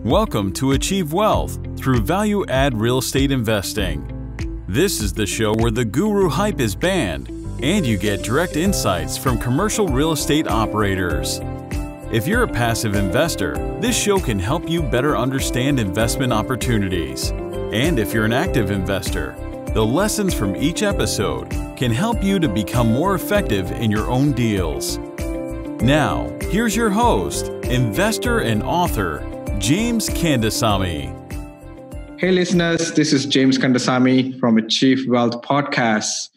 Welcome to Achieve Wealth through value-add real estate investing. This is the show where the guru hype is banned and you get direct insights from commercial real estate operators. If you're a passive investor, this show can help you better understand investment opportunities. And if you're an active investor, the lessons from each episode can help you to become more effective in your own deals. Now, here's your host, investor and author, James Kandasamy. Hey listeners, this is James Kandasamy from Achieve Wealth Podcast,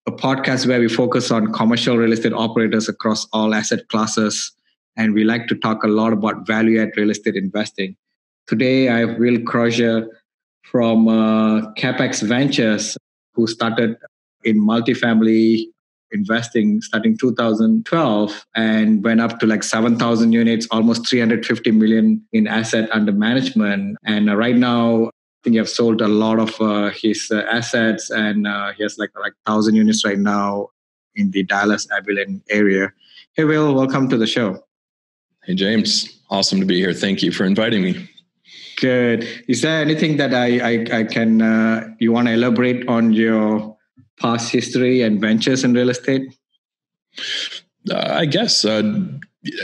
a podcast where we focus on commercial real estate operators across all asset classes. And we like to talk a lot about value-add real estate investing. Today, I have Will Crozier from CapEx Ventures, who started in multifamily investing starting 2012 and went up to like 7,000 units, almost 350 million in asset under management. And right now, I think you have sold a lot of his assets, and he has like 1,000 units right now in the Dallas-Abilene area. Hey, Will, welcome to the show. Hey, James. Awesome to be here. Thank you for inviting me. Good. Is there anything that I can, you want to elaborate on your past history and ventures in real estate? I guess I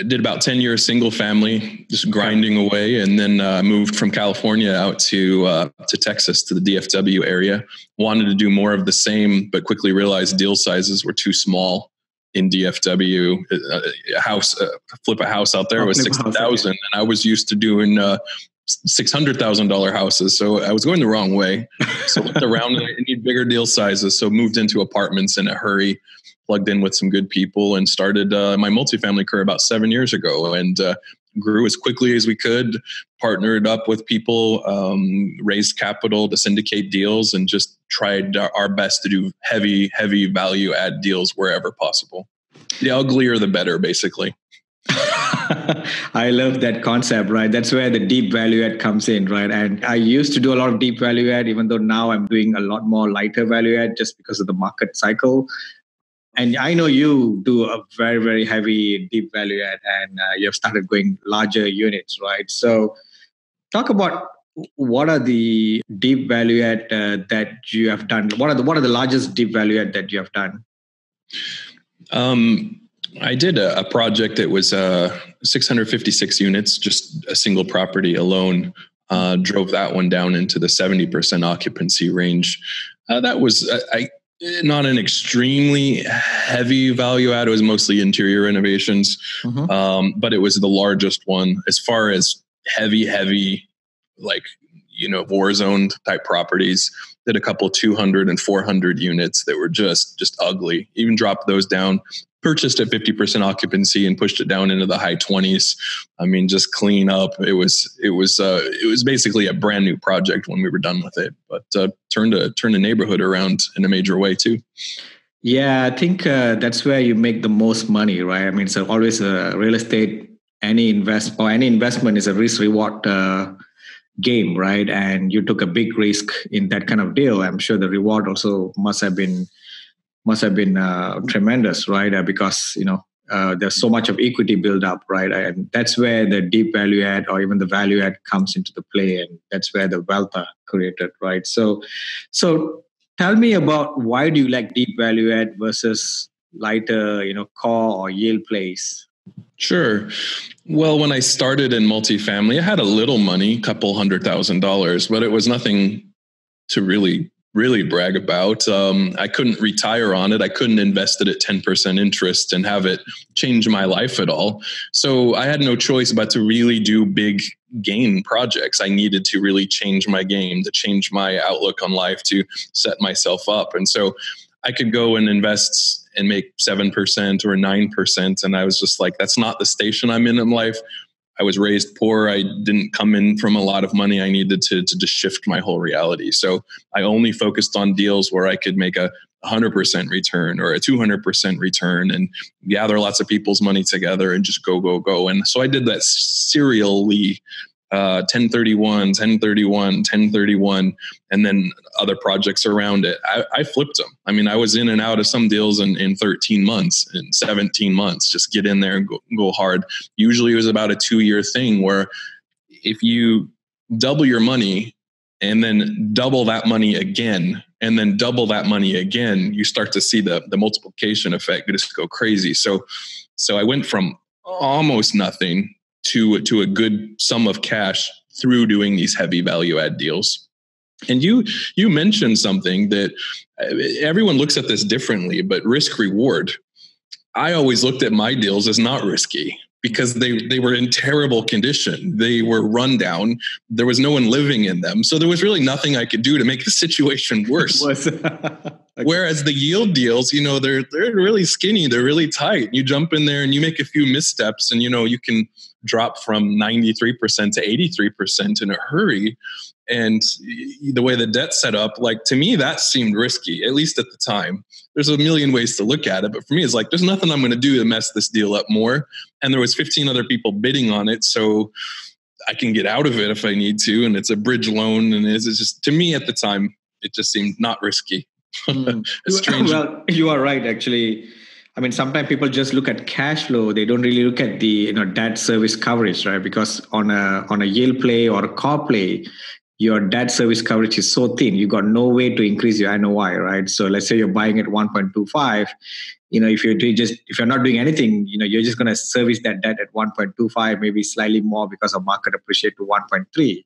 did about 10 years single family, just grinding away, and then moved from California out to Texas, to the DFW area. Wanted to do more of the same, but quickly realized deal sizes were too small in DFW. Flip a house out there was $60,000, and I was used to doing $600,000 houses. So I was going the wrong way. So looked around and I need bigger deal sizes. So moved into apartments in a hurry, plugged in with some good people, and started my multifamily career about 7 years ago, and grew as quickly as we could, partnered up with people, raised capital to syndicate deals, and just tried our best to do heavy value add deals wherever possible. The uglier, the better, basically. I love that concept, right? That's where the deep value add comes in, right? And I used to do a lot of deep value add, even though now I'm doing a lot more lighter value add just because of the market cycle. And I know you do a very, very heavy deep value add, and you have started going larger units, right? So talk about what are the deep value add that you have done? What are the largest deep value add that you have done? I did a project that was 656 units, just a single property alone. Drove that one down into the 70% occupancy range. That was not an extremely heavy value add. It was mostly interior renovations, but it was the largest one as far as heavy, like, war zoned type properties. Did a couple 200 and 400 units that were just ugly. Even dropped those down. Purchased at 50% occupancy and pushed it down into the high 20s. I mean, just clean up. It was basically a brand new project when we were done with it, but turned a neighborhood around in a major way too. Yeah, I think that's where you make the most money, right? I mean, it's always a real estate. Any investment is a risk reward game, right? And you took a big risk in that kind of deal. I'm sure the reward also must have been tremendous, right? Because there's so much of equity build up, right? And that's where the deep value add or even the value add comes into the play, and that's where the wealth are created, right? So tell me about, why do you like deep value add versus lighter, core or yield plays? Sure. Well, when I started in multifamily, I had a little money, $200,000, but it was nothing to really brag about. I couldn't retire on it. I couldn't invest it at 10% interest and have it change my life at all. So I had no choice but to really do big gain projects. I needed to really change my game, to change my outlook on life, to set myself up. And so I could go and invest and make 7% or 9%. And I was just like, that's not the station I'm in life. I was raised poor. I didn't come in from a lot of money. I needed to just shift my whole reality. So I only focused on deals where I could make a 100% return or a 200% return and gather lots of people's money together and just go. And so I did that serially, 1031, 1031, and then other projects around it. I flipped them. I mean, I was in and out of some deals in 13 months, in 17 months, just get in there and go hard. Usually it was about a 2-year thing where if you double your money and then double that money again, and then double that money again, you start to see the multiplication effect just go crazy. So I went from almost nothing to a good sum of cash through doing these heavy value add deals. And you mentioned something that everyone looks at this differently, but risk reward. I always looked at my deals as not risky because they were in terrible condition. They were run down. There was no one living in them. So there was really nothing I could do to make the situation worse. Okay. Whereas the yield deals, they're really skinny. They're really tight. You jump in there and you make a few missteps and, you can drop from 93% to 83% in a hurry. And the way the debt's set up, like to me, that seemed risky, at least at the time. There's a million ways to look at it. But for me, it's like, there's nothing I'm going to do to mess this deal up more. And there was 15 other people bidding on it. So I can get out of it if I need to. And it's a bridge loan. And it's just, to me at the time, it just seemed not risky. Strange. Well, you are right, actually. I mean, sometimes people just look at cash flow. They don't really look at the debt service coverage, right? Because on a yield play or a core play, your debt service coverage is so thin. You got no way to increase your NOI, right? So let's say you're buying at 1.25. If you're not doing anything, you're just going to service that debt at 1.25, maybe slightly more because of market appreciate to 1.3.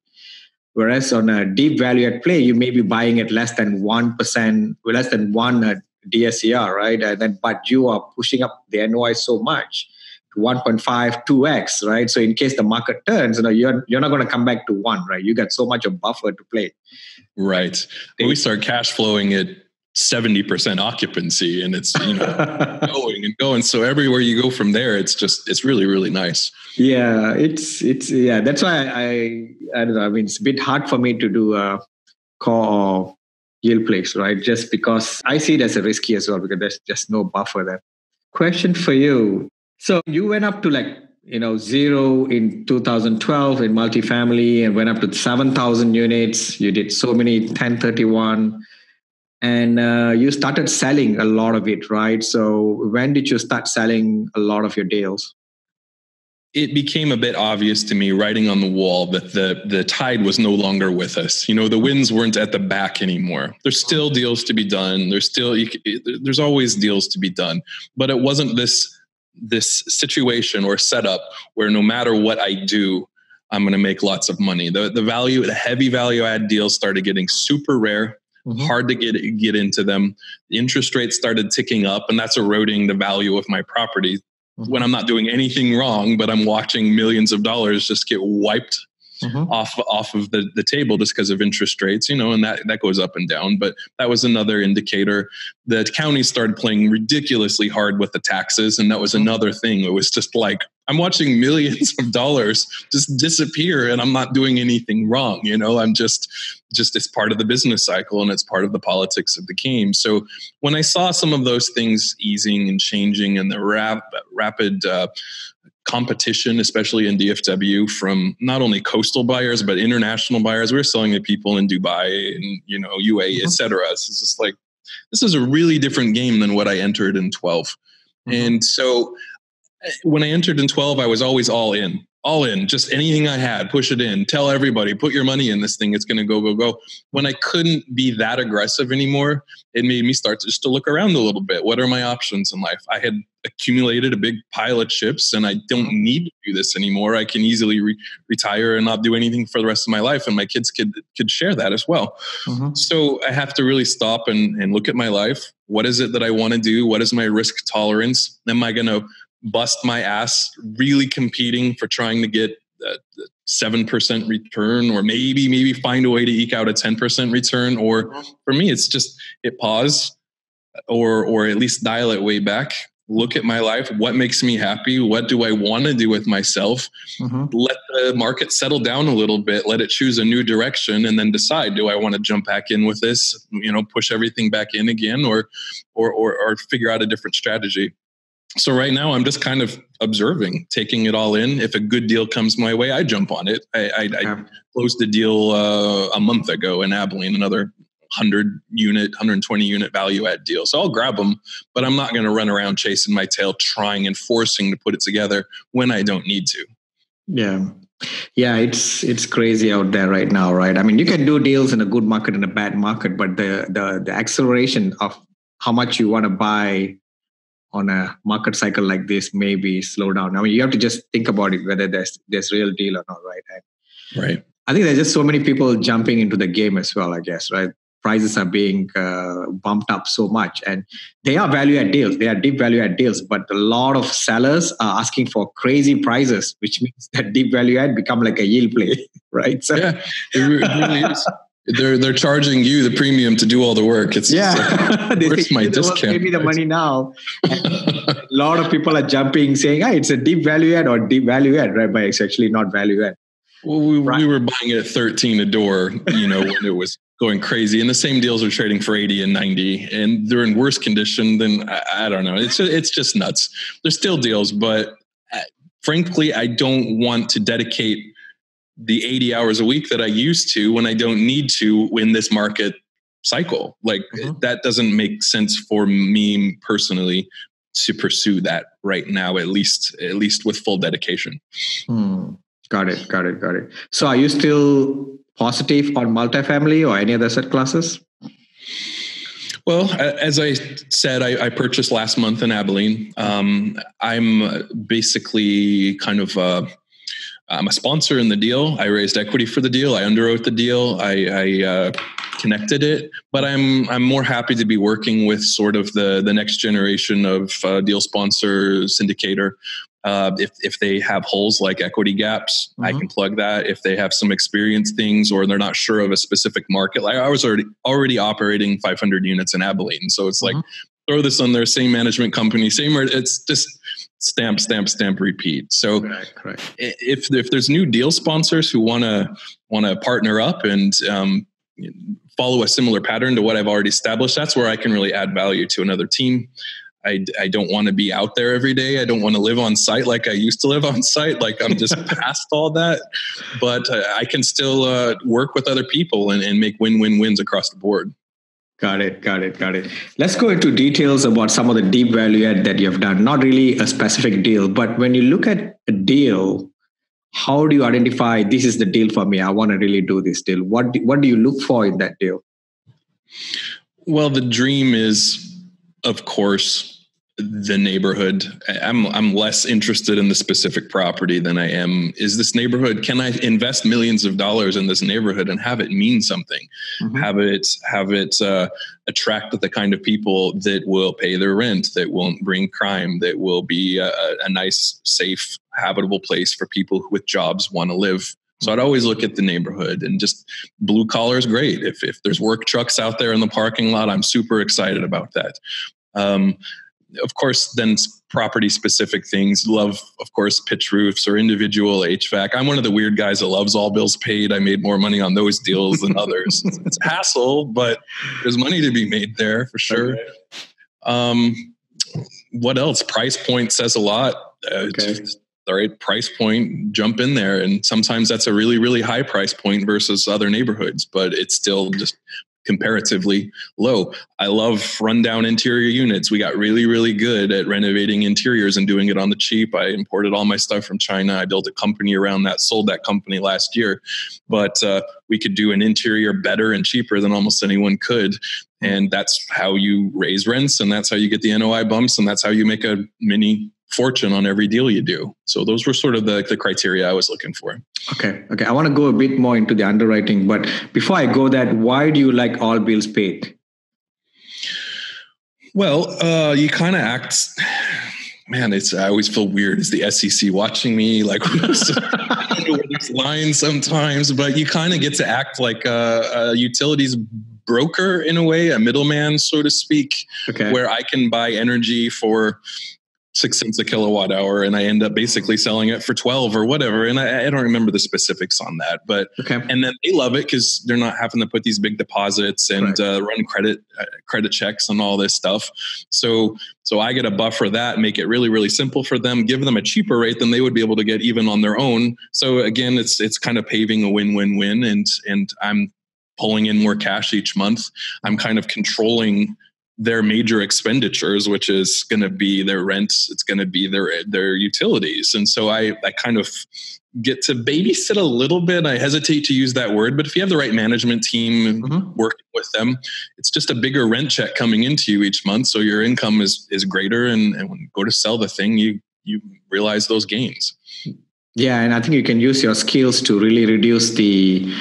Whereas on a deep value add play, you may be buying at less than 1%, less than 1 DSCR, right? But you are pushing up the NOI so much to 1.5, 2x, right? So in case the market turns, you're not going to come back to 1, right? You got so much of buffer to play. Right. Well, we start cash flowing at 70% occupancy, and it's going and going. So everywhere you go from there, it's really, really nice. Yeah, it's that's why I don't know. I mean, it's a bit hard for me to do a core or yield plays, right? Just because I see it as a risky as well, because there's just no buffer there. Question for you. So you went up to 0 in 2012 in multifamily and went up to 7,000 units. You did so many 1031 and you started selling a lot of it, right? So when did you start selling a lot of your deals? It became a bit obvious to me writing on the wall that the tide was no longer with us. The winds weren't at the back anymore. There's still deals to be done. There's always deals to be done, but it wasn't this situation or setup where no matter what I do, I'm going to make lots of money. The heavy value add deals started getting super rare, hard to get into them. The interest rates started ticking up, and that's eroding the value of my property. When I'm not doing anything wrong, but I'm watching millions of dollars just get wiped off of the table just because of interest rates, and that goes up and down. But that was another indicator. The county started playing ridiculously hard with the taxes, and that was another thing. It was just like, I'm watching millions of dollars just disappear, and I'm not doing anything wrong. I'm just it's part of the business cycle, and it's part of the politics of the game. So when I saw some of those things easing and changing, and the rapid competition, especially in DFW, from not only coastal buyers but international buyers, we're selling to people in Dubai and UAE, etc. So it's just like, this is a really different game than what I entered in 12. And so when I entered in 12, I was always all in, just anything I had, push it in, tell everybody, put your money in this thing. It's going to go. When I couldn't be that aggressive anymore, it made me start just to look around a little bit. What are my options in life? I had accumulated a big pile of chips, and I don't need to do this anymore. I can easily retire and not do anything for the rest of my life. And my kids could share that as well. So I have to really stop and look at my life. What is it that I want to do? What is my risk tolerance? Am I going to bust my ass really competing for trying to get 7% return, or maybe find a way to eke out a 10% return? Or for me, it's just hit pause or at least dial it way back. Look at my life. What makes me happy? What do I want to do with myself? Let the market settle down a little bit. Let it choose a new direction, and then decide, do I want to jump back in with this, push everything back in again, or figure out a different strategy. So right now I'm just kind of observing, taking it all in. If a good deal comes my way, I jump on it. I closed a deal a month ago in Abilene, another 120 unit value add deal. So I'll grab them, but I'm not going to run around chasing my tail, trying and forcing to put it together when I don't need to. Yeah. Yeah, it's crazy out there right now, right? I mean, you can do deals in a good market and a bad market, but the acceleration of how much you want to buy on a market cycle like this maybe slow down. I mean, you have to just think about it whether there's real deal or not, right? And Right. I think there's just so many people jumping into the game as well, I guess, right? Prices are being bumped up so much, and they are value add deals. They are deep value add deals, but a lot of sellers are asking for crazy prices, which means that deep value add become like a yield play, right? So, yeah, it really is. They're charging you the premium to do all the work. It's where's my discount? Pay me the money now. A lot of people are jumping, saying, "Hey, it's a deep value add or deep value add," right? But it's actually not value add. Well, we were buying it at 13 a door, when it was going crazy, and the same deals are trading for 80 and 90, and they're in worse condition than I don't know. It's just nuts. There's still deals, but frankly, I don't want to dedicate the 80 hours a week that I used to when I don't need to in this market cycle. Like that doesn't make sense for me personally to pursue that right now, at least with full dedication. Got it. So are you still positive on multifamily or any other asset classes? Well, as I said, I purchased last month in Abilene. I'm basically kind of I'm a sponsor in the deal. I raised equity for the deal. I underwrote the deal. I connected it, but I'm more happy to be working with sort of the next generation of deal sponsor syndicator. If they have holes like equity gaps, I can plug that. If they have some experience things or they're not sure of a specific market, like I was already operating 500 units in Abilene. So it's like, throw this on their same management company, it's just stamp, repeat. So correct. If there's new deal sponsors who want to partner up and follow a similar pattern to what I've already established, that's where I can really add value to another team. I don't want to be out there every day. I don't want to live on site like I used to live on site. Like I'm just past all that, but I can still work with other people and make win-win-wins across the board. Got it. Let's go into details about some of the deep value add that you've done. Not really a specific deal, but when you look at a deal, how do you identify this is the deal for me? I want to really do this deal. What do you look for in that deal? Well, the dream is, of course, the neighborhood. I'm less interested in the specific property than I am. Is this neighborhood? Can I invest millions of dollars in this neighborhood and have it mean something? Have it attract the kind of people that will pay their rent, that won't bring crime, that will be a nice, safe, habitable place for people with jobs want to live. So I'd always look at the neighborhood, and just blue collar is great. If there's work trucks out there in the parking lot, I'm super excited about that. Of course, then property specific things. Love, of course, pitch roofs or individual HVAC. I'm one of the weird guys that loves all bills paid. I made more money on those deals than others. It's a hassle, but there's money to be made there for sure. What else? Price point says a lot. The right price point, jump in there. And sometimes that's a really, really high price point versus other neighborhoods, but it's still just comparatively low. I love rundown interior units. We got really, really good at renovating interiors and doing it on the cheap. I imported all my stuff from China. I built a company around that, sold that company last year. But we could do an interior better and cheaper than almost anyone could. And that's how you raise rents, and that's how you get the NOI bumps, and that's how you make a mini fortune on every deal you do. So those were sort of the criteria I was looking for. Okay. I want to go a bit more into the underwriting, but before I go that, why do you like all bills paid? Well, you kind of act, man, I always feel weird as the SEC watching me, like I know where there's lines sometimes, but you kind of get to act like a utilities broker in a way, a middleman, so to speak, where I can buy energy for 6 cents a kilowatt hour, and I end up basically selling it for 12 or whatever. And I don't remember the specifics on that, but and then they love it because they're not having to put these big deposits and run credit checks and all this stuff. So I get a buffer that, make it really, really simple for them, give them a cheaper rate than they would be able to get even on their own. So again, it's kind of paving a win-win-win, and I'm pulling in more cash each month. I'm kind of controlling their major expenditures, which is going to be their rent. It's going to be their utilities. And so I kind of get to babysit a little bit. I hesitate to use that word, but if you have the right management team working with them, it's just a bigger rent check coming into you each month. So your income is greater. And when you go to sell the thing, you realize those gains. Yeah. And I think you can use your skills to really reduce the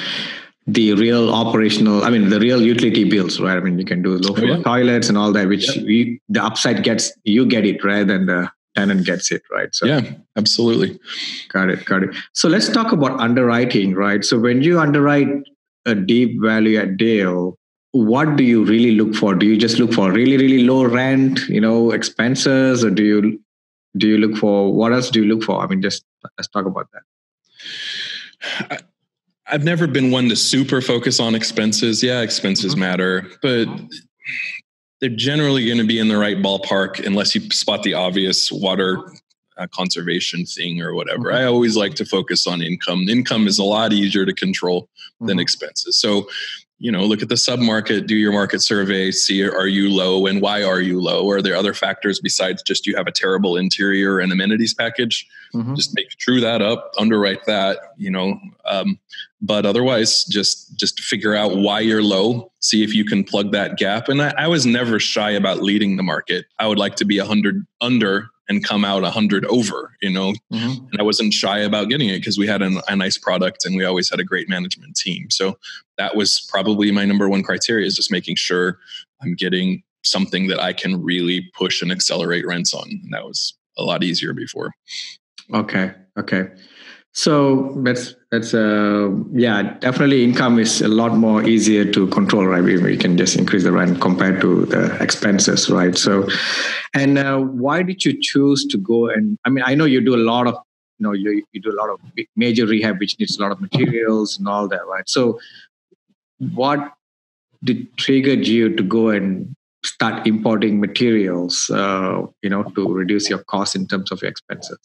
real operational, the real utility bills, right? You can do low flow toilets and all that, which the upside you get it rather than the tenant gets it, right? So yeah, absolutely. Got it. So let's talk about underwriting, right? So when you underwrite a deep value add deal, what do you really look for? Do you just look for really, really low rent, expenses, or do you look for, what else do you look for? Just let's talk about that. I've never been one to super focus on expenses. Yeah, expenses matter, but they're generally going to be in the right ballpark unless you spot the obvious water conservation thing or whatever. I always like to focus on income. Income is a lot easier to control than expenses. So, look at the submarket, do your market survey, see, are you low and why are you low? Are there other factors besides just you have a terrible interior and amenities package? Just true that up, underwrite that, but otherwise just figure out why you're low, see if you can plug that gap. And I was never shy about leading the market. I would like to be 100 under and come out 100 over, and I wasn't shy about getting it because we had a nice product and we always had a great management team. So that was probably my number one criteria, is just making sure I'm getting something that I can really push and accelerate rents on. And that was a lot easier before. Okay. So that's definitely income is a lot more easier to control, right? We can just increase the rent compared to the expenses, right? So, and why did you choose to go? And I know you do a lot of, you do a lot of major rehab, which needs a lot of materials and all that, right? So, what triggered you to go and start importing materials, to reduce your cost in terms of your expenses?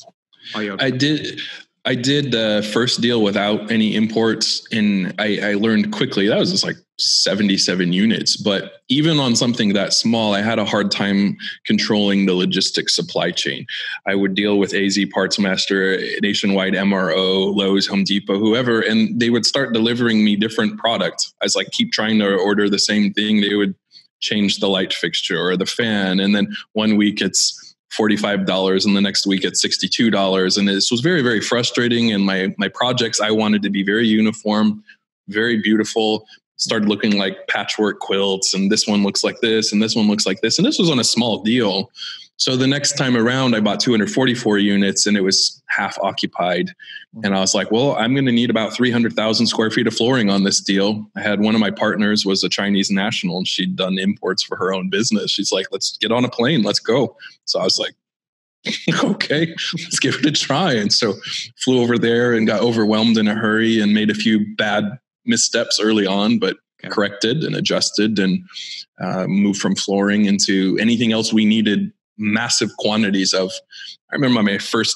I did the first deal without any imports, and I learned quickly that was just like 77 units. But even on something that small, I had a hard time controlling the logistics supply chain. I would deal with AZ Parts Master, Nationwide MRO, Lowe's, Home Depot, whoever, and they would start delivering me different products. I was like, keep trying to order the same thing. They would change the light fixture or the fan, and then one week it's $45 and the next week it's $62. And this was very, very frustrating. And my projects, I wanted to be very uniform, very beautiful, started looking like patchwork quilts. And this one looks like this, and this one looks like this. And this was on a small deal. So the next time around, I bought 244 units and it was half occupied. And I was like, well, I'm going to need about 300,000 square feet of flooring on this deal. I had one of my partners was a Chinese national and she'd done imports for her own business. She's like, let's get on a plane. Let's go. So I was like, okay, let's give it a try. And so flew over there and got overwhelmed in a hurry and made a few bad missteps early on, but corrected and adjusted and moved from flooring into anything else we needed massive quantities of. I remember my first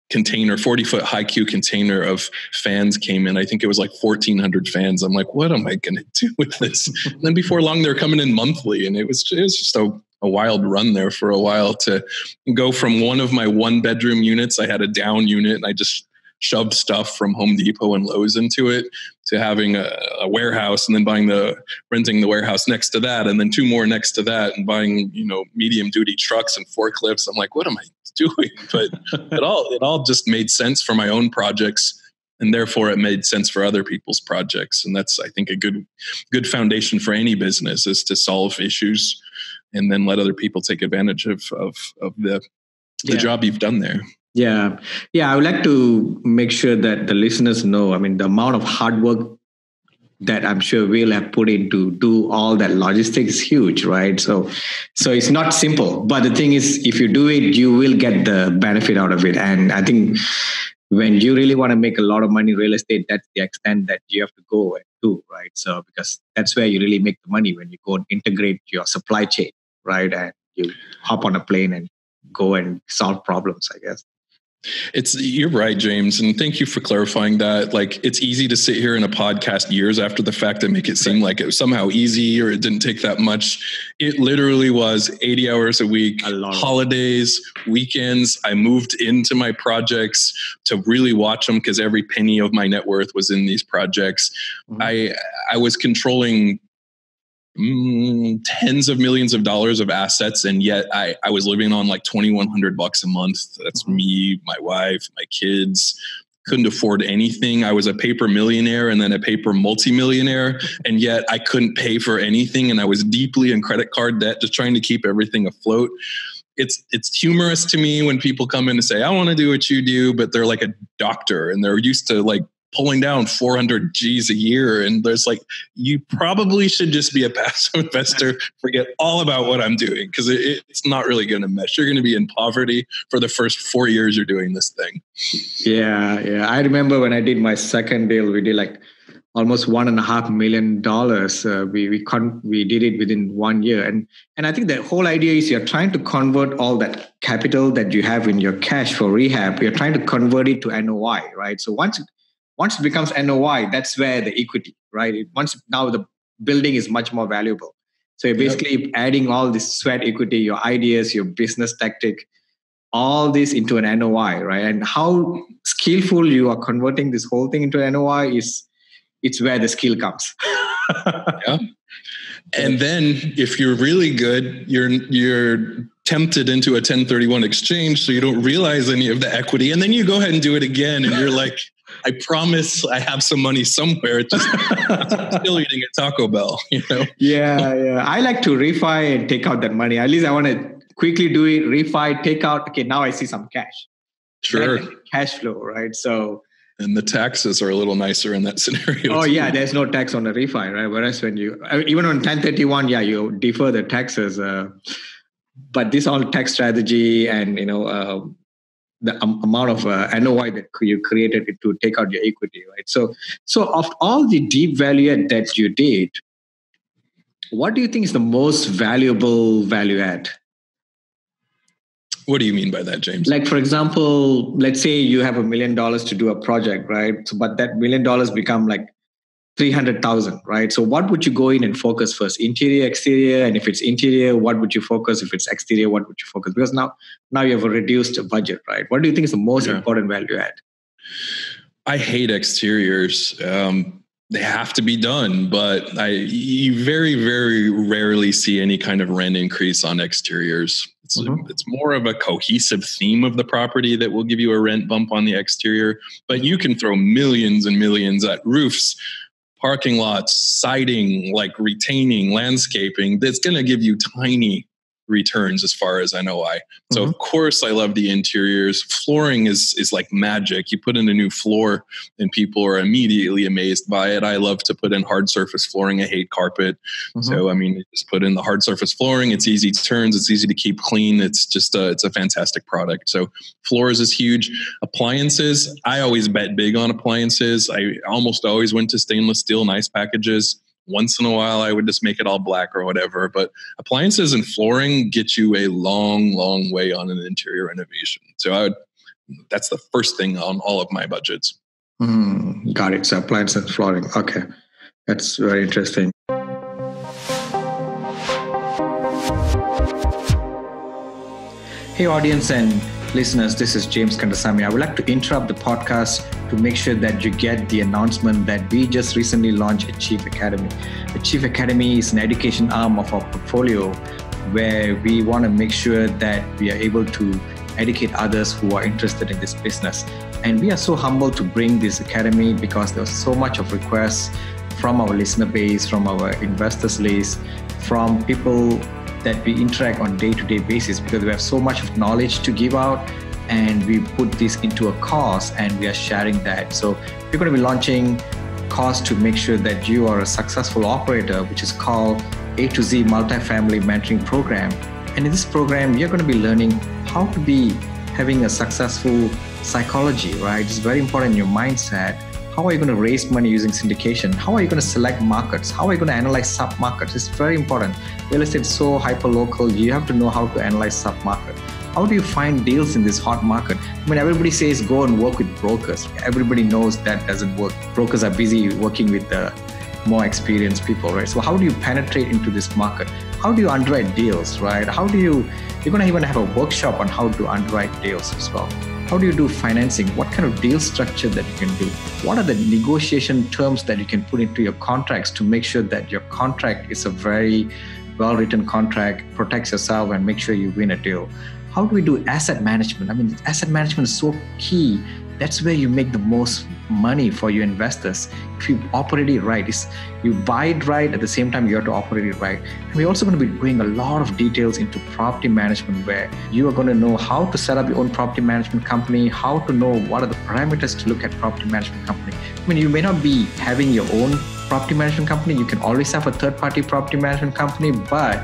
container, 40-foot high-Q container of fans came in. I think it was like 1,400 fans. I'm like, what am I going to do with this? And then before long, they're coming in monthly. And it was just a wild run there for a while to go from one of my one-bedroom units. I had a down unit and I just shoved stuff from Home Depot and Lowe's into it, to having a warehouse and then renting the warehouse next to that, and then two more next to that, and buying, medium duty trucks and forklifts. I'm like, what am I doing? But it all just made sense for my own projects, and therefore it made sense for other people's projects. And that's, I think, a good foundation for any business, is to solve issues and then let other people take advantage of the job you've done there. Yeah. I would like to make sure that the listeners know, the amount of hard work that I'm sure we'll have put in to do all that logistics is huge, right? So it's not simple, but the thing is, if you do it, you will get the benefit out of it. And I think when you really want to make a lot of money in real estate, that's the extent that you have to go and do, right? So because that's where you really make the money, when you go and integrate your supply chain, right? And you hop on a plane and go and solve problems, I guess. You're right, James. And thank you for clarifying that. Like, it's easy to sit here in a podcast years after the fact and make it seem like it was somehow easy or it didn't take that much. It literally was 80 hours a week, holidays, weekends. I moved into my projects to really watch them because every penny of my net worth was in these projects. I was controlling tens of millions of dollars of assets, and yet I was living on like $2,100 a month. That's me, my wife, my kids. Couldn't afford anything. I was a paper millionaire and then a paper multimillionaire, and yet I couldn't pay for anything, and I was deeply in credit card debt, just trying to keep everything afloat. It's humorous to me when people come in and say, I want to do what you do, but they're like a doctor and they're used to like pulling down 400 G's a year. And there's like, you probably should just be a passive investor, forget all about what I'm doing, because it's not really going to mesh. You're going to be in poverty for the first 4 years you're doing this thing. Yeah. I remember when I did my second deal, we did like almost $1.5 million. We did it within 1 year. And I think the whole idea is you're trying to convert all that capital that you have in your cash for rehab. You're trying to convert it to NOI, right? So once it becomes NOI, that's where the equity, right? Now the building is much more valuable. So you're basically adding all this sweat equity, your ideas, your business tactic, all this into an NOI, right? And how skillful you are converting this whole thing into NOI it's where the skill comes. Yeah. And then if you're really good, you're tempted into a 1031 exchange, so you don't realize any of the equity. And then you go ahead and do it again. And you're like, I promise I have some money somewhere. It's still eating at Taco Bell, you know? Yeah. I like to refi and take out that money. At least I want to quickly do it, refi, take out. Okay, now I see some cash. Sure. Cash flow, right? So. And the taxes are a little nicer in that scenario. Oh, yeah. There's no tax on the refi, right? Whereas when even on 1031, you defer the taxes. But this all tax strategy and, the amount of NOI that you created to take out your equity, right? So of all the deep value add that you did, what do you think is the most valuable value add? What do you mean by that, James? Like, for example, let's say you have $1 million to do a project, right? So, but that $1 million become like 300,000, right? So what would you go in and focus first? Interior, exterior? And if it's interior, what would you focus? If it's exterior, what would you focus? Because now you have a reduced budget, right? What do you think is the most important value add? I hate exteriors. They have to be done, but you very, very rarely see any kind of rent increase on exteriors. It's more of a cohesive theme of the property that will give you a rent bump on the exterior, but you can throw millions and millions at roofs, parking lots, siding, like retaining, landscaping. That's going to give you tiny returns as far as NOI. So of course I love the interiors. Flooring is like magic. You put in a new floor and people are immediately amazed by it. I love to put in hard surface flooring. I hate carpet. So, you just put in the hard surface flooring. It's easy to turns. It's easy to keep clean. It's just it's a fantastic product. So floors is huge. Appliances, I always bet big on appliances. I almost always went to stainless steel, nice packages. Once in a while, I would just make it all black or whatever. But appliances and flooring get you a long, long way on an interior renovation. So that's the first thing on all of my budgets. Got it. So appliances and flooring. Okay. That's very interesting. Hey, audience and listeners, this is James Kandasamy. I would like to interrupt the podcast to make sure that you get the announcement that we just recently launched Achieve Academy. Achieve Academy is an education arm of our portfolio where we want to make sure that we are able to educate others who are interested in this business. And we are so humbled to bring this academy because there's so much of requests from our listener base, from our investors list, from people that we interact on day-to-day basis, because we have so much of knowledge to give out and we put this into a course and we are sharing that. So we're going to be launching a course to make sure that you are a successful operator, which is called A to Z Multifamily Mentoring Program. And in this program, you're going to be learning how to be having a successful psychology, right? It's very important in your mindset. How are you going to raise money using syndication? How are you going to select markets? How are you going to analyze sub-markets? It's very important. Real estate is so hyper-local. You have to know how to analyze sub-market. how do you find deals in this hot market? I mean, everybody says go and work with brokers. Everybody knows that doesn't work. Brokers are busy working with the more experienced people, right? So how do you penetrate into this market? How do you underwrite deals, right? You're going to even have a workshop on how to underwrite deals as well. How do you do financing? What kind of deal structure that you can do? What are the negotiation terms that you can put into your contracts to make sure that your contract is a very well-written contract, protects yourself and make sure you win a deal? How do we do asset management? I mean, asset management is so key. That's where you make the most money for your investors. If you operate it right, you buy it right, at the same time you have to operate it right. And we're also going to be doing a lot of details into property management, where you are going to know how to set up your own property management company, how to know what are the parameters to look at property management company. I mean, you may not be having your own property management company. You can always have a third-party property management company, but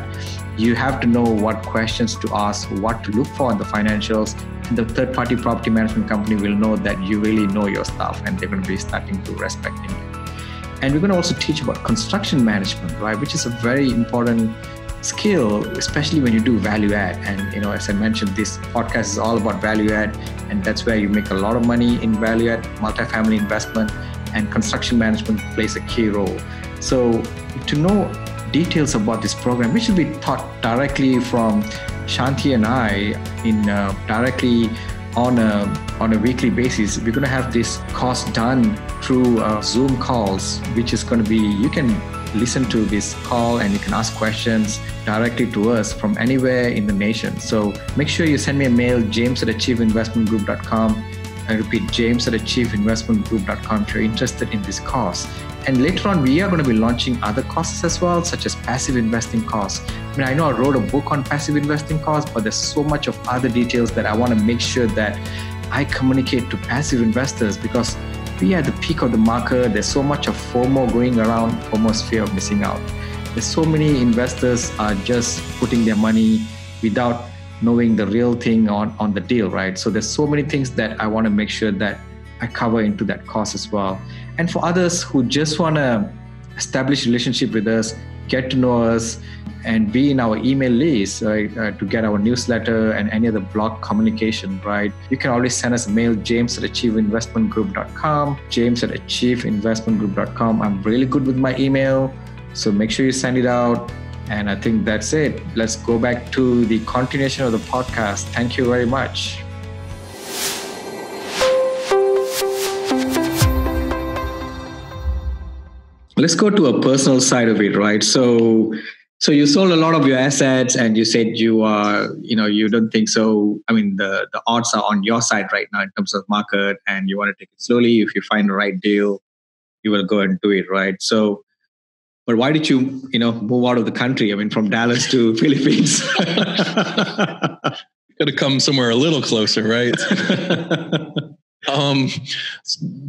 you have to know what questions to ask, what to look for in the financials. The third-party property management company will know that you really know your stuff, and they're going to be starting to respecting you. And we're going to also teach about construction management, right, which is a very important skill, especially when you do value add. And as I mentioned, this podcast is all about value add, and that's where you make a lot of money in value add, multifamily investment, and construction management plays a key role. So to know details about this program, which will be taught directly from Shanti and I directly on a weekly basis. We're going to have this course done through Zoom calls, which is going to be, you can listen to this call and you can ask questions directly to us from anywhere in the nation. So make sure you send me a mail, james@achieveinvestmentgroup.com. I repeat, james@achieveinvestmentgroup.com if you're interested in this course. And later on, we are going to be launching other courses as well, such as passive investing course. I mean, I know I wrote a book on passive investing course, but there's so much of other details that I want to make sure that I communicate to passive investors, because we are at the peak of the market. There's so much of FOMO going around, FOMO's fear of missing out. There's so many investors are just putting their money without knowing the real thing on the deal, right? So there's so many things that I want to make sure that I cover into that course as well. And for others who just want to establish a relationship with us, get to know us, and be in our email list, right, to get our newsletter and any other blog communication, right? You can always send us a mail, james@achieveinvestmentgroup.com, james@achieveinvestmentgroup.com. I'm really good with my email, so make sure you send it out. And I think that's it. Let's go back to the continuation of the podcast. Thank you very much. Let's go to a personal side of it, right? So you sold a lot of your assets, and you said you don't think so. I mean, the odds are on your side right now in terms of market, and you want to take it slowly. If you find the right deal, you will go and do it, right? So, but why did you, move out of the country? I mean, from Dallas to Philippines. Got to come somewhere a little closer, right?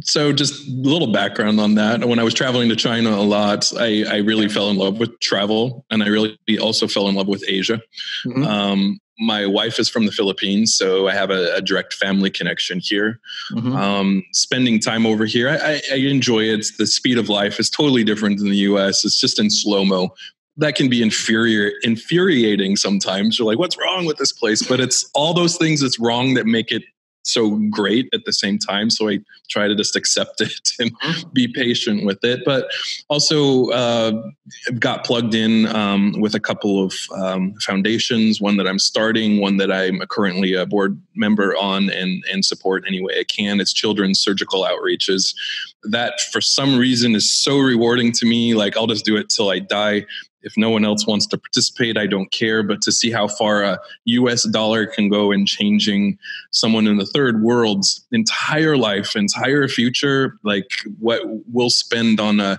So just a little background on that. When I was traveling to China a lot, I really fell in love with travel, and I really also fell in love with Asia. Mm-hmm. My wife is from the Philippines, so I have a direct family connection here. Mm-hmm. Spending time over here, I enjoy it. The speed of life is totally different than the US. It's just in slow-mo. That can be infuriating sometimes. You're like, what's wrong with this place? But it's all those things that's wrong that make it so great at the same time. So I try to just accept it and be patient with it. But also got plugged in with a couple of foundations, one that I'm starting, one that I'm currently a board member on and support any way I can. It's children's surgical outreaches. That for some reason is so rewarding to me. Like, I'll just do it till I die. If no one else wants to participate, I don't care. But to see how far a US dollar can go in changing someone in the third world's entire life, entire future, like what we'll spend on a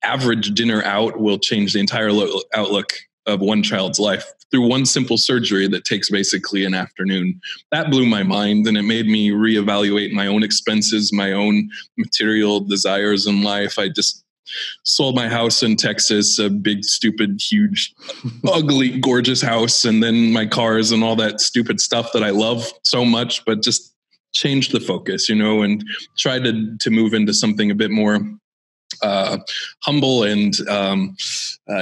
average dinner out will change the entire outlook of one child's life through one simple surgery that takes basically an afternoon. That blew my mind, and it made me reevaluate my own expenses, my own material desires in life. I just sold my house in Texas, a big, stupid, huge, ugly, gorgeous house, and then my cars and all that stupid stuff that I love so much, but just changed the focus, and tried to move into something a bit more humble and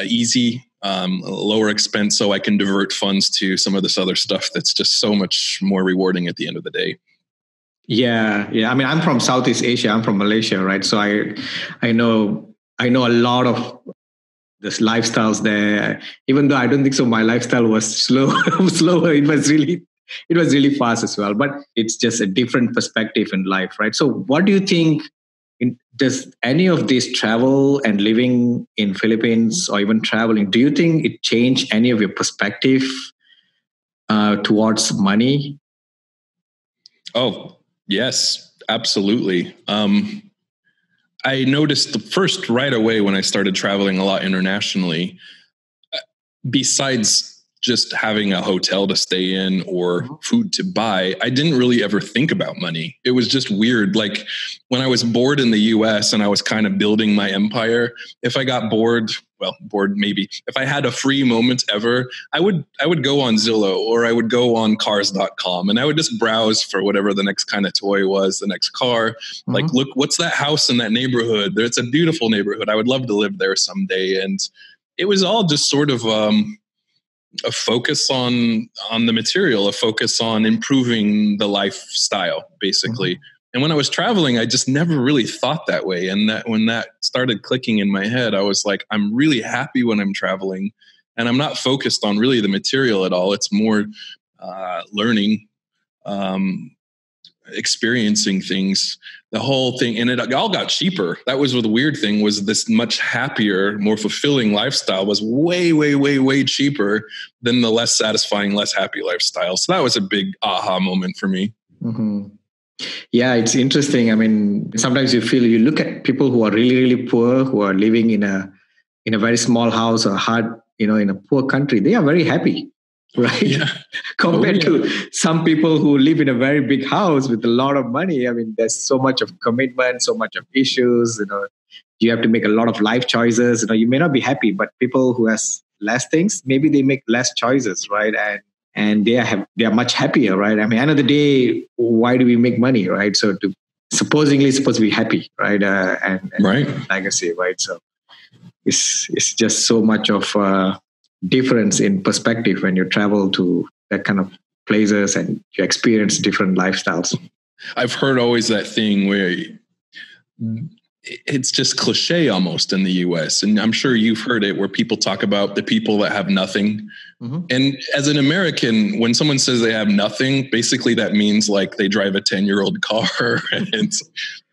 easy. lower expense so I can divert funds to some of this other stuff that's just so much more rewarding at the end of the day. Yeah. I mean, I'm from Southeast Asia. I'm from Malaysia, right? So I know a lot of this lifestyles there. Even though I don't think so, my lifestyle was slower. It was really fast as well. But it's just a different perspective in life, right? So, what do you think? Does any of this travel and living in Philippines or even traveling, do you think it changed any of your perspective towards money? Oh, yes, absolutely. I noticed first right away when I started traveling a lot internationally, besides just having a hotel to stay in or food to buy, I didn't really ever think about money. It was just weird. Like when I was bored in the US and I was kind of building my empire, if I got bored maybe, if I had a free moment ever, I would go on Zillow or I would go on cars.com and I would just browse for whatever the next kind of toy was, the next car. Like, look, what's that house in that neighborhood? It's a beautiful neighborhood. I would love to live there someday. And it was all just sort of a focus on the material, a focus on improving the lifestyle, basically. And when I was traveling, I just never really thought that way. And that when that started clicking in my head, I was like, I'm really happy when I'm traveling, and I'm not focused on really the material at all. It's more learning, experiencing things, the whole thing. And it all got cheaper. That was the weird thing, was this much happier, more fulfilling lifestyle was way, way, way, way cheaper than the less satisfying, less happy lifestyle. So that was a big aha moment for me. Yeah, it's interesting. I mean, sometimes you look at people who are really, really poor, who are living in a very small house or in a poor country. They are very happy, right? Yeah. Compared to some people who live in a very big house with a lot of money. I mean, there's so much of commitment, so much of issues. You have to make a lot of life choices. You may not be happy, but people who has less things, maybe they make less choices, right? And they are much happier, right? I mean, end of the day, why do we make money, right? So supposedly supposed to be happy, right? And right, legacy, right? So it's just so much of a difference in perspective when you travel to that kind of places and you experience different lifestyles. I've heard always that thing where it's just cliche almost in the US. And I'm sure you've heard it, where people talk about the people that have nothing. And as an American, when someone says they have nothing, basically that means like they drive a 10-year-old car and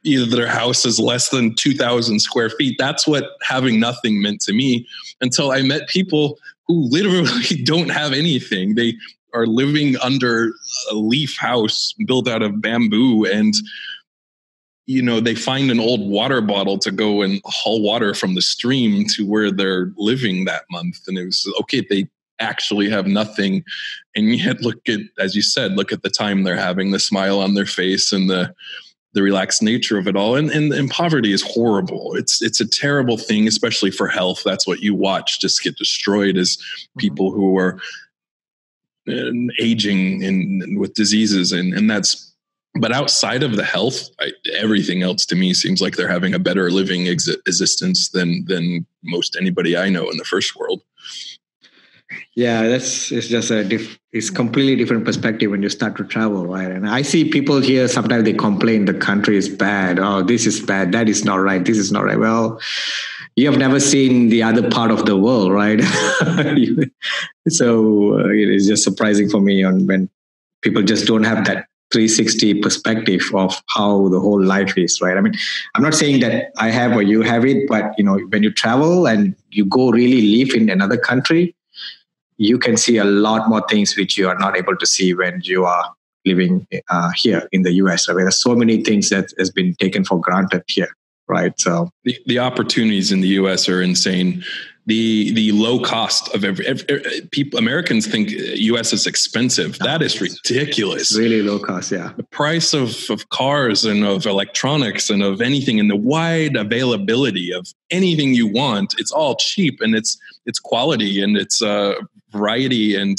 either their house is less than 2,000 square feet. That's what having nothing meant to me, until I met people who literally don't have anything. They are living under a leaf house built out of bamboo, and they find an old water bottle to go and haul water from the stream to where they're living that month. And it was okay. They actually have nothing. And yet look at the time they're having, the smile on their face and the relaxed nature of it all. And poverty is horrible. It's a terrible thing, especially for health. That's what you watch just get destroyed, is people who are aging and with diseases. And that's, but outside of the health, everything else to me seems like they're having a better living existence than most anybody I know in the first world. Yeah, it's just it's completely different perspective when you start to travel, right? And I see people here, sometimes they complain the country is bad. Oh, this is bad. That is not right. This is not right. Well, you have never seen the other part of the world, right? So it is just surprising for me when people just don't have that 360 perspective of how the whole life is, right? I mean, I'm not saying that I have or you have it, but when you travel and you go really live in another country, you can see a lot more things which you are not able to see when you are living here in the US. I mean, there's so many things that has been taken for granted here, right? So the opportunities in the US are insane. The low cost of people, Americans think US is expensive. That is ridiculous. It's really low cost, yeah. The price of cars and of electronics and of anything, and the wide availability of anything you want, it's all cheap, and it's quality, and it's variety. And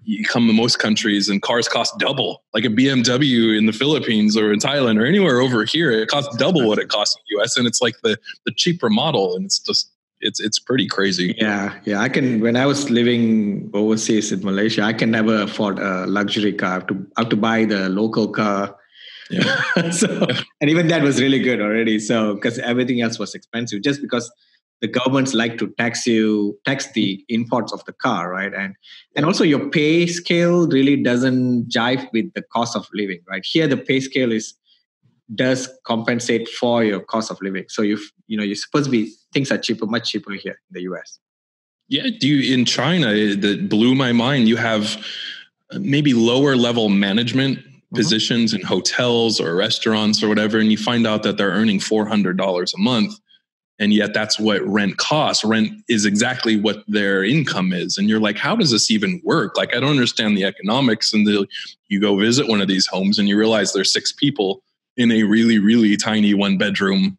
you come to most countries and cars cost double. Like a BMW in the Philippines or in Thailand or anywhere over here, it costs double what it costs in the US, and it's like the cheaper model, and it's just It's pretty crazy. Yeah. I can. When I was living overseas in Malaysia, I can never afford a luxury car. I have to buy the local car. Yeah. So, and even that was really good already. So, because everything else was expensive, just because the governments like to tax the imports of the car, right? And also your pay scale really doesn't jive with the cost of living, right? Here, the pay scale does compensate for your cost of living. So you're supposed to be, things are cheaper, much cheaper here in the US. Yeah, in China, that blew my mind. You have maybe lower level management positions in hotels or restaurants or whatever, and you find out that they're earning $400 a month, and yet that's what rent costs. Rent is exactly what their income is, and you're like, how does this even work? Like, I don't understand the economics. And you go visit one of these homes, and you realize there's 6 people in a really, really tiny 1-bedroom,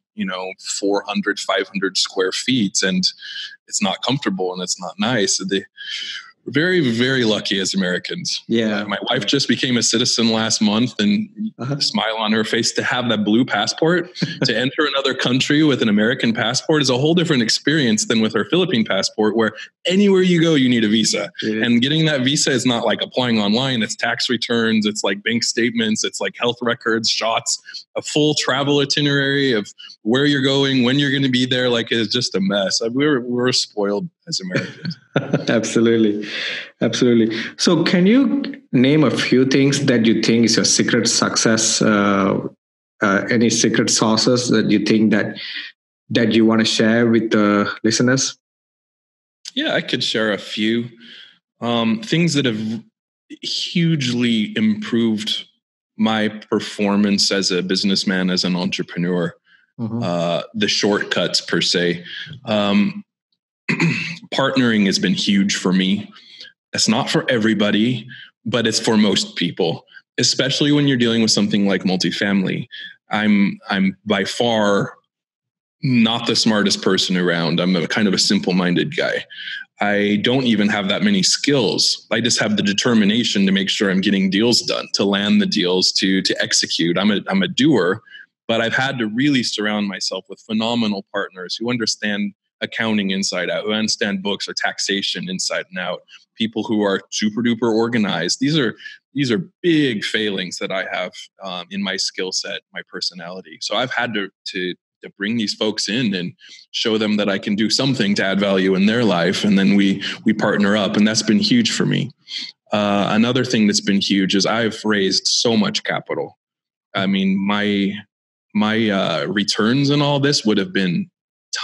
400, 500 square feet, and it's not comfortable and it's not nice. We're very, very lucky as Americans. Yeah. My wife just became a citizen last month, and smile on her face to have that blue passport. To enter another country with an American passport is a whole different experience than with her Philippine passport, where anywhere you go, you need a visa. Yeah. And getting that visa is not like applying online. It's tax returns. It's like bank statements. It's like health records, shots, a full travel itinerary of where you're going, when you're going to be there. Like, it's just a mess. We're spoiled as Americans. Absolutely. So can you name a few things that you think is your secret success? Any secret sauces that you think that you want to share with the listeners? Yeah, I could share a few things that have hugely improved my performance as a businessman, as an entrepreneur. The shortcuts per se. Partnering has been huge for me. It's not for everybody, but it's for most people, especially when you're dealing with something like multifamily. I'm by far not the smartest person around. I'm a kind of a simple-minded guy. I don't even have that many skills. I just have the determination to make sure I'm getting deals done, to land the deals, to execute. I'm a doer, but I've had to really surround myself with phenomenal partners who understand accounting inside out, who understand books or taxation inside and out, people who are super duper organized. These are big failings that I have in my skill set, my personality. So I've had to bring these folks in and show them that I can do something to add value in their life. And then we partner up, and that's been huge for me. Another thing that's been huge is I've raised so much capital. I mean, my returns and all this would have been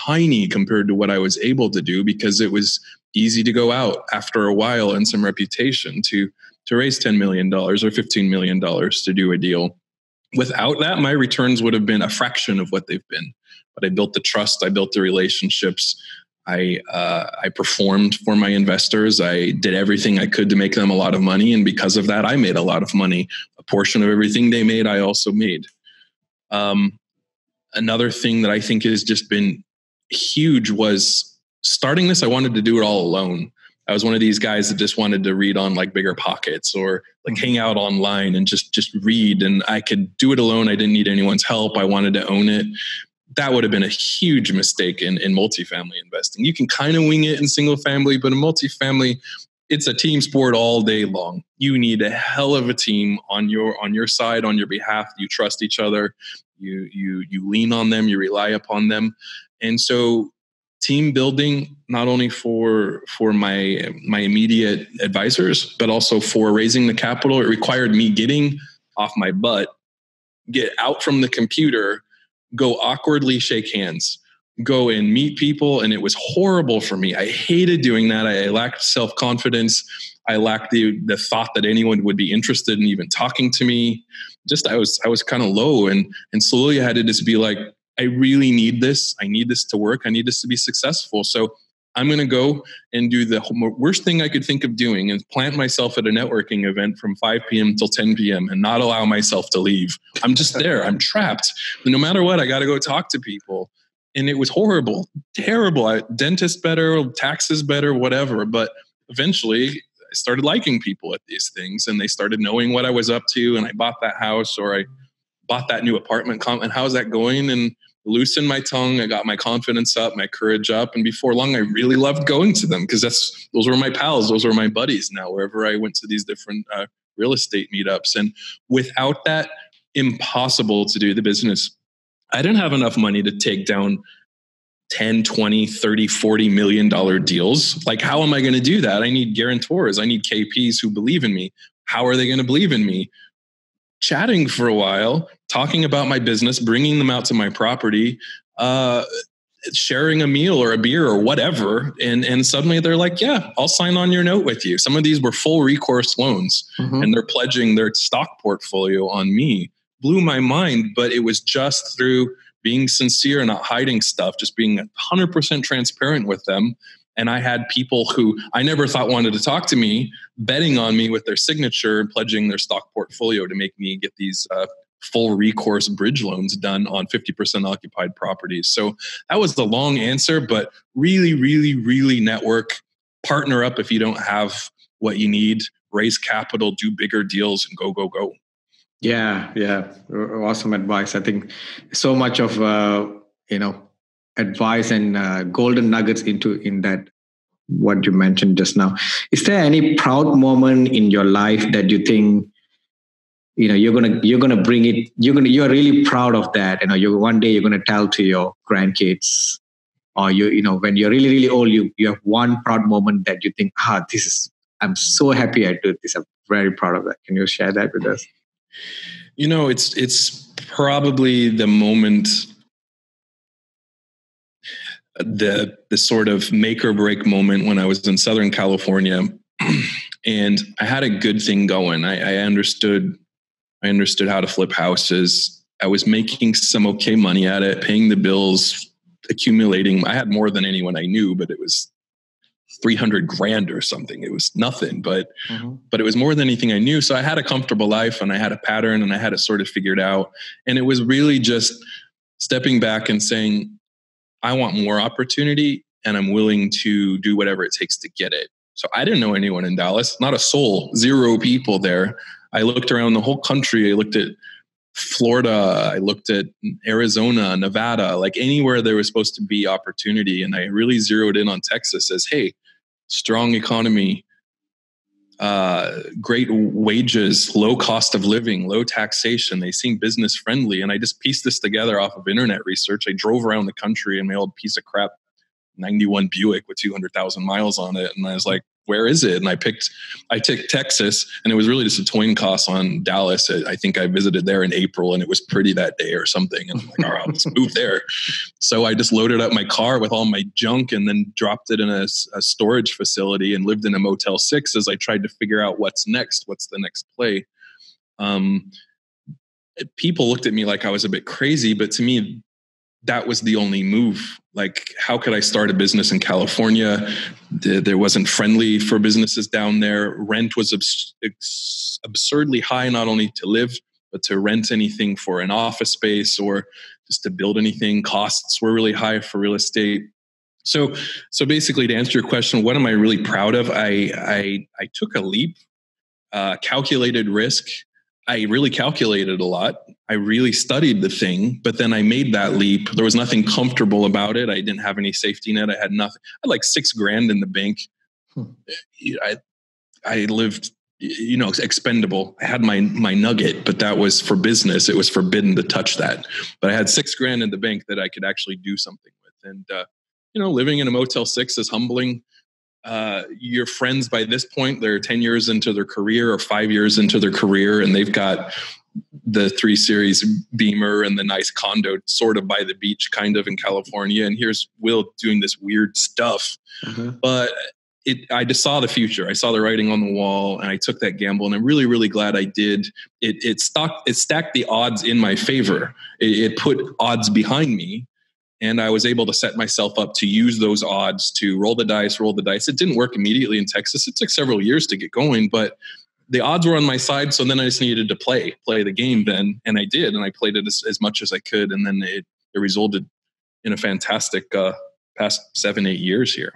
tiny compared to what I was able to do, because it was easy to go out after a while and some reputation to raise $10 million or $15 million to do a deal. Without that, my returns would have been a fraction of what they've been. But I built the trust, I built the relationships, I performed for my investors. I did everything I could to make them a lot of money, and because of that, I made a lot of money. A portion of everything they made, I also made. Another thing that I think has just been huge was starting this. I wanted to do it all alone. I was one of these guys that just wanted to read on like Bigger Pockets or like hang out online and just read. And I could do it alone. I didn't need anyone's help. I wanted to own it. That would have been a huge mistake in multifamily investing. You can kind of wing it in single family, but in multifamily, it's a team sport all day long. You need a hell of a team on your side, on your behalf. You trust each other. You lean on them. You rely upon them. And so team building, not only for my immediate advisors, but also for raising the capital, it required me getting off my butt, get out from the computer, go awkwardly shake hands, go and meet people. And it was horrible for me. I hated doing that. I lacked self-confidence. I lacked the thought that anyone would be interested in even talking to me. Just, I was kind of low, and slowly I had to just be like, I really need this. I need this to work. I need this to be successful. So I'm going to go and do the worst thing I could think of doing, and plant myself at a networking event from 5 p.m. till 10 p.m. and not allow myself to leave. I'm just there. I'm trapped. No matter what, I got to go talk to people. And it was horrible, terrible. Dentist better, taxes better, whatever. But eventually I started liking people at these things, and they started knowing what I was up to. And I bought that house, or I bought that new apartment. And how's that going? And loosened my tongue. I got my confidence up, my courage up. And before long, I really loved going to them because those were my pals. Those were my buddies now, wherever I went to these different real estate meetups. And without that, impossible to do the business. I didn't have enough money to take down 10, 20, 30, $40 million deals. Like, how am I going to do that? I need guarantors. I need KPs who believe in me. How are they going to believe in me? Chatting for a while, talking about my business, bringing them out to my property, sharing a meal or a beer or whatever. And suddenly they're like, yeah, I'll sign on your note with you. Some of these were full recourse loans and they're pledging their stock portfolio on me. Blew my mind, but it was just through being sincere, not hiding stuff, just being 100% transparent with them. And I had people who I never thought wanted to talk to me, betting on me with their signature and pledging their stock portfolio to make me get these full recourse bridge loans done on 50% occupied properties. So that was the long answer, but really, really, really network, partner up if you don't have what you need, raise capital, do bigger deals, and go, go, go. Yeah. Awesome advice. I think so much of, advice and golden nuggets in that, what you mentioned just now. Is there any proud moment in your life that you think, you're gonna bring it, you're really proud of that? One day you're gonna tell to your grandkids, or when you're really, really old, you have one proud moment that you think, I'm so happy I did this. I'm very proud of that. Can you share that with us? It's probably the moment, the sort of make or break moment when I was in Southern California and I had a good thing going. I understood how to flip houses. I was making some okay money at it, paying the bills, accumulating. I had more than anyone I knew, but it was $300,000 or something. It was nothing, but it was more than anything I knew. So I had a comfortable life and I had a pattern and I had it sort of figured out. And it was really just stepping back and saying, I want more opportunity and I'm willing to do whatever it takes to get it. So I didn't know anyone in Dallas, not a soul, 0 people there. I looked around the whole country. I looked at Florida. I looked at Arizona, Nevada, like anywhere there was supposed to be opportunity. And I really zeroed in on Texas as, hey, strong economy, great wages, low cost of living, low taxation. They seem business friendly. And I just pieced this together off of internet research. I drove around the country in my old piece of crap 91 Buick with 200,000 miles on it. And I was like, where is it? And I took Texas, and it was really just a coin toss on Dallas. I think I visited there in April and it was pretty that day or something. And I'm like, all right, let's move there. So I just loaded up my car with all my junk and then dropped it in a storage facility and lived in a Motel 6 as I tried to figure out what's next. What's the next play? People looked at me like I was a bit crazy, but to me, that was the only move. Like, how could I start a business in California? There wasn't friendly for businesses down there. Rent was absurdly high, not only to live, but to rent anything for an office space or just to build anything. Costs were really high for real estate. So basically, to answer your question, what am I really proud of? I took a leap, calculated risk. I really calculated a lot. I really studied the thing, but then I made that leap. There was nothing comfortable about it. I didn't have any safety net. I had nothing. I had like $6,000 in the bank. I lived, expendable. I had my nugget, but that was for business. It was forbidden to touch that. But I had $6,000 in the bank that I could actually do something with. And, living in a Motel 6 is humbling. Your friends by this point, they're 10 years into their career or 5 years into their career, and they've got the 3 Series Beamer and the nice condo sort of by the beach kind of in California. And here's Will doing this weird stuff. But I just saw the future. I saw the writing on the wall and I took that gamble, and I'm really, really glad I did. It stacked the odds in my favor. It put odds behind me. And I was able to set myself up to use those odds to roll the dice. It didn't work immediately in Texas. It took several years to get going, but the odds were on my side. So then I just needed to play the game then. And I did. And I played it as much as I could. And then it resulted in a fantastic past 7-8 years here.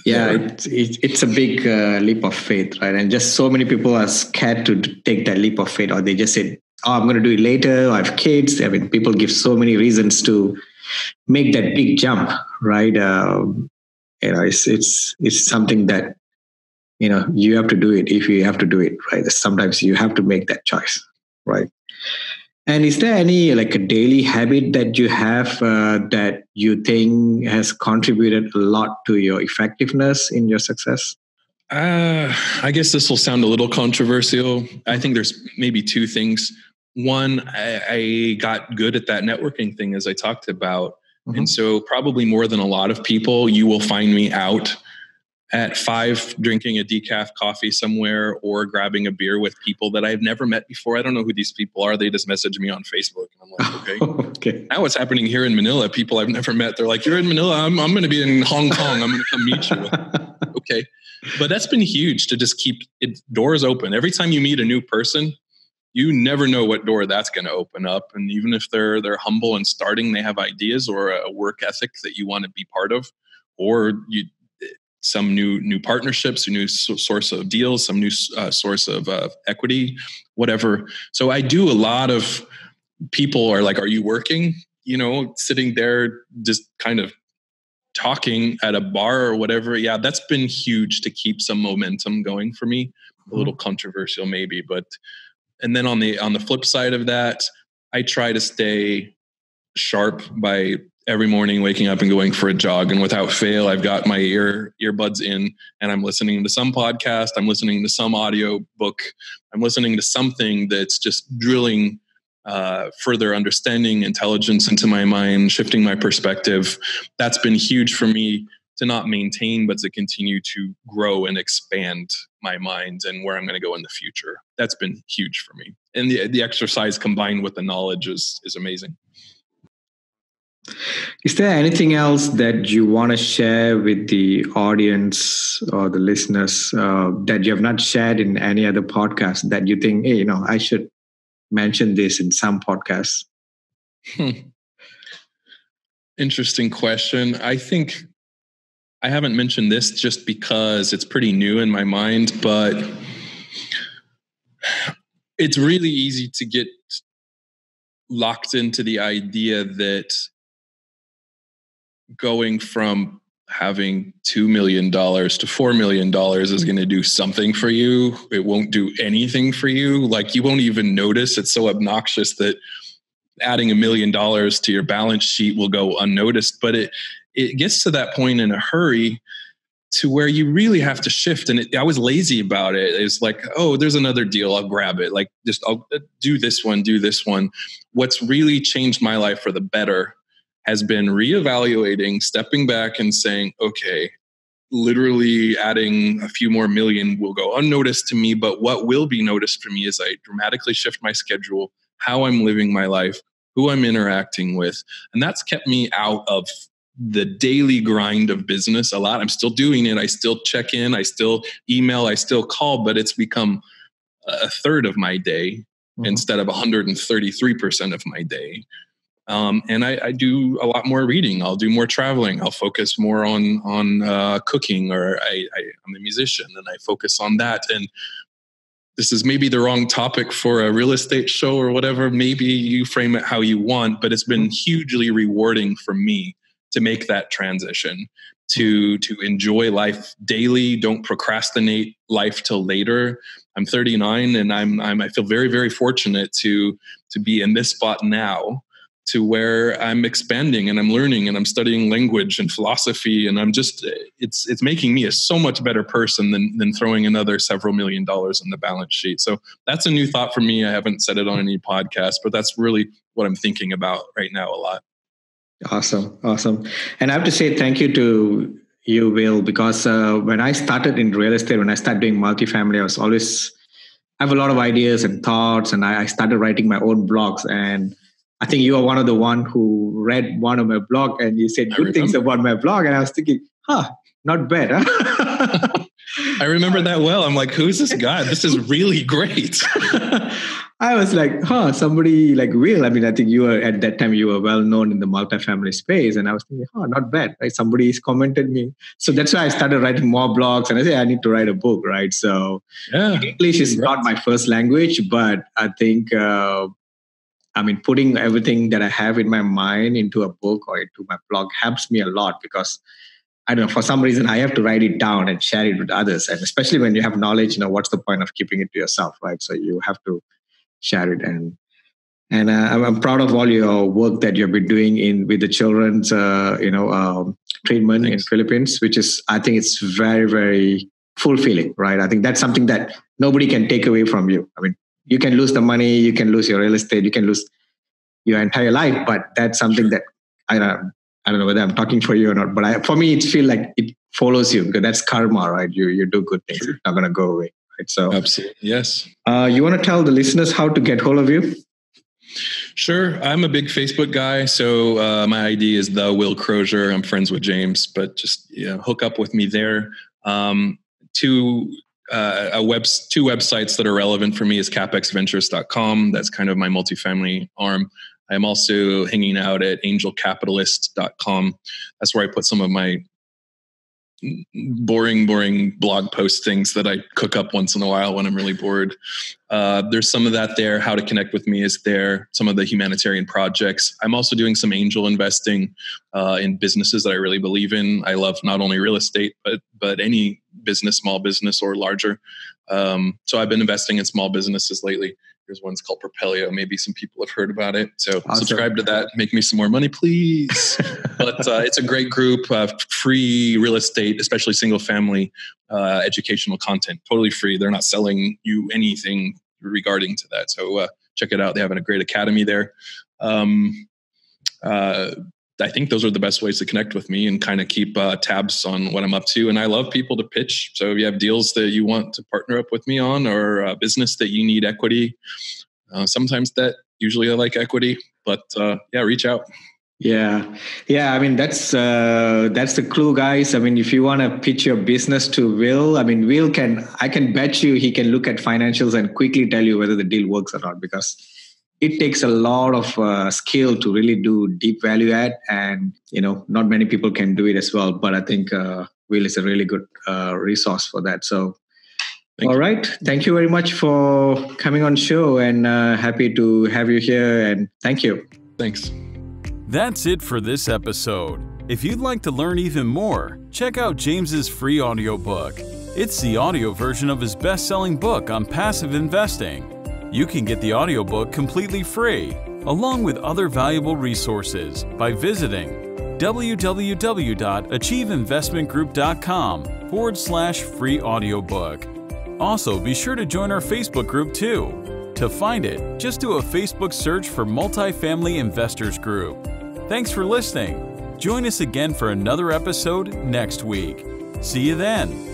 Yeah, it's a big leap of faith, right? And just so many people are scared to take that leap of faith, or they just say, I'm going to do it later. I have kids. I mean, people give so many reasons to make that big jump, right? It's something that, you have to do it if you have to do it, right? Sometimes you have to make that choice, right? And is there any like a daily habit that you have that you think has contributed a lot to your effectiveness in your success? I guess this will sound a little controversial. I think there's maybe two things. One, I got good at that networking thing, as I talked about. Mm-hmm. And so probably more than a lot of people, you will find me out at 5 drinking a decaf coffee somewhere or grabbing a beer with people that I've never met before. I don't know who these people are. They just message me on Facebook. And I'm like, okay. Okay. Now what's happening here in Manila, people I've never met, they're like, you're in Manila. I'm going to be in Hong Kong. I'm going to come meet you. Okay. But that's been huge to just keep doors open. Every time you meet a new person, you never know what door that's going to open up. And even if they're humble and starting, they have ideas or a work ethic that you want to be part of, or some new partnerships, a new source of deals, some new source of equity, whatever. So I do a lot of people are like, are you working? Sitting there just kind of talking at a bar or whatever. Yeah, that's been huge to keep some momentum going for me. A little controversial maybe, but and then on the flip side of that, I try to stay sharp by every morning waking up and going for a jog. And without fail, I've got my earbuds in and I'm listening to some podcast. I'm listening to some audio book. I'm listening to something that's just drilling further understanding, intelligence into my mind, shifting my perspective. That's been huge for me to not maintain, but to continue to grow and expand my mind and where I'm going to go in the future. That's been huge for me. And the exercise combined with the knowledge is amazing. Is there anything else that you want to share with the audience or the listeners that you have not shared in any other podcast that you think, hey, I should mention this in some podcasts? Interesting question. I think I haven't mentioned this just because it's pretty new in my mind, but it's really easy to get locked into the idea that going from having $2 million to $4 million is going to do something for you. It won't do anything for you. Like you won't even notice. It's so obnoxious that adding $1 million to your balance sheet will go unnoticed, but it gets to that point in a hurry to where you really have to shift. And I was lazy about it. It's like, oh, there's another deal. I'll grab it. Like I'll do this one. What's really changed my life for the better has been reevaluating, stepping back and saying, okay, literally adding a few more million will go unnoticed to me, but what will be noticed for me is I dramatically shift my schedule, how I'm living my life, who I'm interacting with. And that's kept me out of the daily grind of business a lot. I'm still doing it. I still check in, I still email, I still call, but it's become a third of my day instead of 133% of my day. And I do a lot more reading. I'll do more traveling. I'll focus more on cooking, or I'm a musician and I focus on that. And this is maybe the wrong topic for a real estate show or whatever. Maybe you frame it how you want, but it's been hugely rewarding for me to make that transition, to enjoy life daily. Don't procrastinate life till later. I'm 39 and I feel very, very fortunate to be in this spot now, to where I'm expanding and I'm learning and I'm studying language and philosophy. And I'm just, it's making me a so much better person than throwing another several $1 million in the balance sheet. So that's a new thought for me. I haven't said it on any podcast, but that's really what I'm thinking about right now a lot. Awesome. And I have to say thank you to you, Will, because when I started in real estate, when I started doing multifamily, I have a lot of ideas and thoughts, and I started writing my own blogs. And I think you are one of the one who read one of my blog and you said good things about my blog. And I was thinking, not bad. Huh? I remember that well. I'm like, who's this guy? This is really great. I was like, somebody like Will. I mean, I think you were at that time, you were well known in the multifamily space. And I was thinking, not bad, right? Somebody's commented me. So that's why I started writing more blogs. And I said, I need to write a book, right? So English is not my first language, but I think, putting everything that I have in my mind into a book or into my blog helps me a lot because I don't know, for some reason, I have to write it down and share it with others. And especially when you have knowledge, what's the point of keeping it to yourself, right? So you have to share it. And I'm proud of all your work that you've been doing with the children's, treatment in Philippines, which is, I think it's very, very fulfilling, right? I think that's something that nobody can take away from you. I mean, you can lose the money, you can lose your real estate, you can lose your entire life, but that's something that I don't know whether I'm talking for you or not, but for me, it feels like it follows you because that's karma, right? You do good things, it's not going to go away. Right? So absolutely, yes. You want to tell the listeners how to get hold of you? Sure. I'm a big Facebook guy. So my ID is the Will Crozier. I'm friends with James, but just hook up with me there. Two websites that are relevant for me is capexventures.com. That's kind of my multifamily arm. I'm also hanging out at angelcapitalist.com. That's where I put some of my boring blog postings that I cook up once in a while when I'm really bored. There's some of that there. How to connect with me is there. Some of the humanitarian projects. I'm also doing some angel investing in businesses that I really believe in. I love not only real estate, but any business, small business or larger. So I've been investing in small businesses lately. There's one's called Propelio. Maybe some people have heard about it. So awesome. Subscribe to that. Make me some more money, please. But it's a great group of free real estate, especially single family educational content. Totally free. They're not selling you anything regarding to that. So check it out. They have a great academy there. I think those are the best ways to connect with me and kind of keep tabs on what I'm up to. And I love people to pitch. So if you have deals that you want to partner up with me on or a business that you need equity, sometimes debt, usually I like equity, but reach out. Yeah. I mean, that's the clue, guys. I mean, if you want to pitch your business to Will, I mean, I can bet you he can look at financials and quickly tell you whether the deal works or not, because it takes a lot of skill to really do deep value add, and not many people can do it as well. But I think Will is a really good resource for that. So, all right, thank you very much for coming on show, and happy to have you here. And thank you. Thanks. That's it for this episode. If you'd like to learn even more, check out James's free audiobook. It's the audio version of his best-selling book on passive investing. You can get the audiobook completely free, along with other valuable resources by visiting www.achieveinvestmentgroup.com/free audiobook. Also, be sure to join our Facebook group too. To find it, just do a Facebook search for Multifamily Investors Group. Thanks for listening. Join us again for another episode next week. See you then.